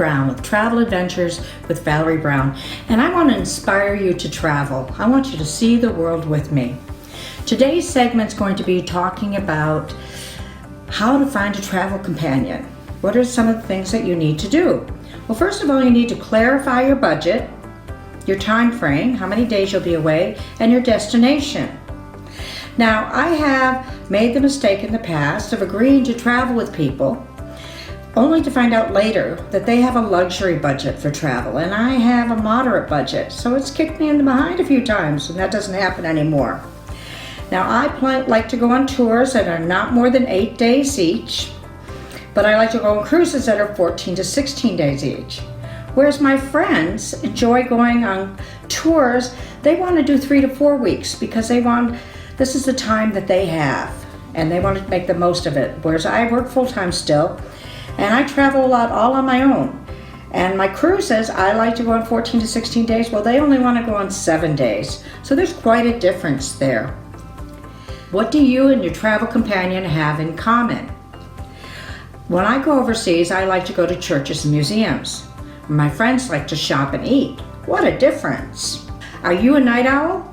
Brown with Travel Adventures with Valerie Brown, and I want to inspire you to travel. I want you to see the world with me. Today's segment is going to be talking about how to find a travel companion. What are some of the things that you need to do? Well, first of all, you need to clarify your budget, your time frame, how many days you'll be away, and your destination. Now, I have made the mistake in the past of agreeing to travel with people only to find out later that they have a luxury budget for travel and I have a moderate budget. So it's kicked me in the behind a few times, and that doesn't happen anymore. Now, I like to go on tours that are not more than 8 days each, but I like to go on cruises that are 14 to 16 days each. Whereas my friends enjoy going on tours, they want to do 3 to 4 weeks because this is the time that they have and they want to make the most of it. Whereas I work full-time still, and I travel a lot all on my own. And my cruises, I like to go on 14 to 16 days. Well, they only want to go on 7 days. So there's quite a difference there. What do you and your travel companion have in common? When I go overseas, I like to go to churches and museums. My friends like to shop and eat. What a difference. Are you a night owl?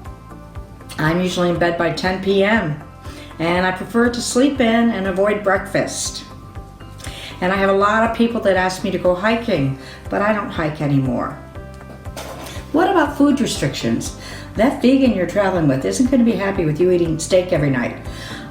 I'm usually in bed by 10 p.m. and I prefer to sleep in and avoid breakfast. And I have a lot of people that ask me to go hiking, but I don't hike anymore. What about food restrictions? That vegan you're traveling with isn't going to be happy with you eating steak every night.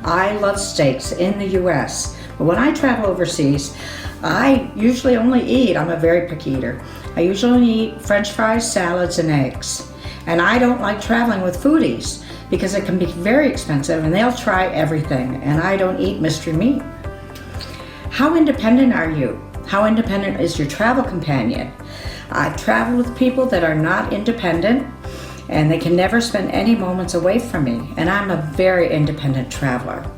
I love steaks in the US, but when I travel overseas, I usually only eat, I'm a very picky eater, I usually only eat French fries, salads, and eggs. And I don't like traveling with foodies because it can be very expensive and they'll try everything, and I don't eat mystery meat. How independent are you? How independent is your travel companion? I've traveled with people that are not independent and they can never spend any moments away from me, and I'm a very independent traveler.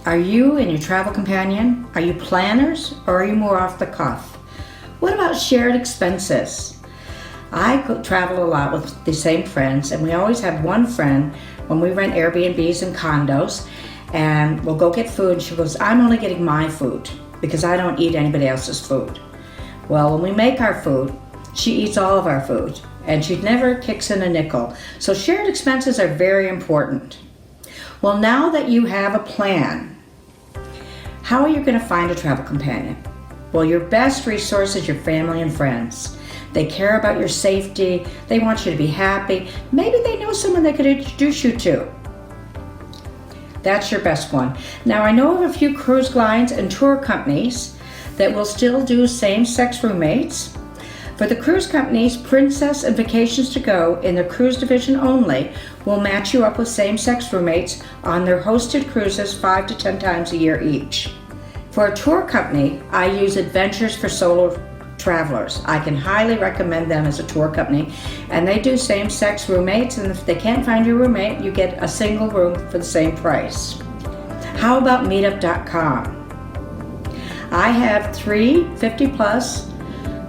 Are you and your travel companion, are you planners or are you more off the cuff? What about shared expenses? I travel a lot with the same friends, and we always have one friend when we rent Airbnbs and condos, and we'll go get food, and she goes, I'm only getting my food because I don't eat anybody else's food. Well, when we make our food, she eats all of our food and she never kicks in a nickel. So shared expenses are very important. Well, now that you have a plan, how are you going to find a travel companion? Well, your best resource is your family and friends. They care about your safety. They want you to be happy. Maybe they know someone they could introduce you to. That's your best one. Now, I know of a few cruise lines and tour companies that will still do same-sex roommates. For the cruise companies, Princess and Vacations to Go in the cruise division only will match you up with same-sex roommates on their hosted cruises 5 to 10 times a year each. For a tour company, I use Adventures for Solo Travelers. I can highly recommend them as a tour company, and they do same-sex roommates, and if they can't find your roommate, you get a single room for the same price. How about Meetup.com? I have 3 50-plus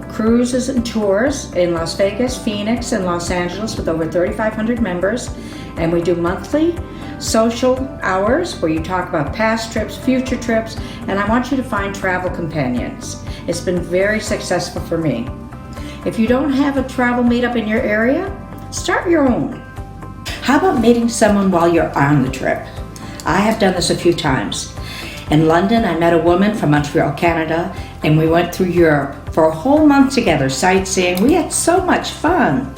cruises and tours in Las Vegas, Phoenix, and Los Angeles with over 3,500 members, and we do monthly social hours where you talk about past trips, future trips, and I want you to find travel companions. It's been very successful for me. If you don't have a travel meetup in your area, start your own. How about meeting someone while you're on the trip? I have done this a few times. In London, I met a woman from Montreal, Canada, and we went through Europe for a whole month together sightseeing. We had so much fun.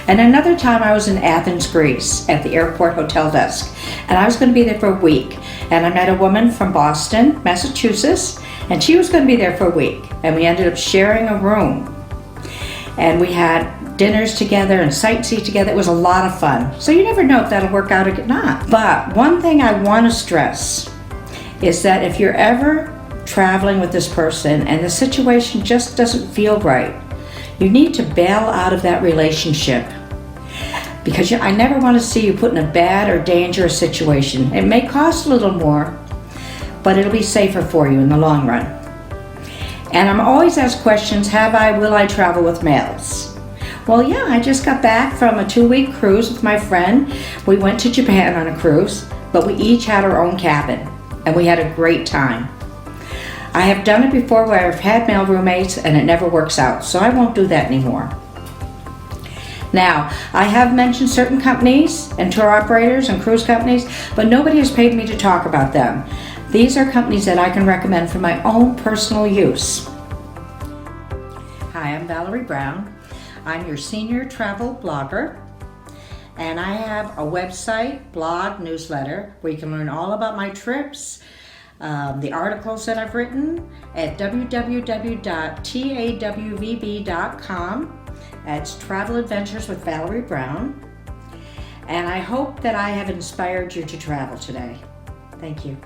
And another time I was in Athens, Greece at the airport hotel desk, and I was going to be there for a week. And I met a woman from Boston, Massachusetts, and she was going to be there for a week. And we ended up sharing a room. And we had dinners together and sightsee together. It was a lot of fun. So you never know if that'll work out or not. But one thing I want to stress is that if you're ever traveling with this person and the situation just doesn't feel right, you need to bail out of that relationship, because I never want to see you put in a bad or dangerous situation. It may cost a little more, but it'll be safer for you in the long run. And I'm always asked questions, will I travel with males? Well, yeah, I just got back from a 2-week cruise with my friend. We went to Japan on a cruise, but we each had our own cabin, and we had a great time. I have done it before where I've had male roommates and it never works out, so I won't do that anymore. Now, I have mentioned certain companies and tour operators and cruise companies, but nobody has paid me to talk about them. These are companies that I can recommend for my own personal use. Hi, I'm Valarie Brown. I'm your senior travel blogger, and I have a website, blog, newsletter, where you can learn all about my trips, the articles that I've written at www.tawvb.com. That's Travel Adventures with Valarie Brown. And I hope that I have inspired you to travel today. Thank you.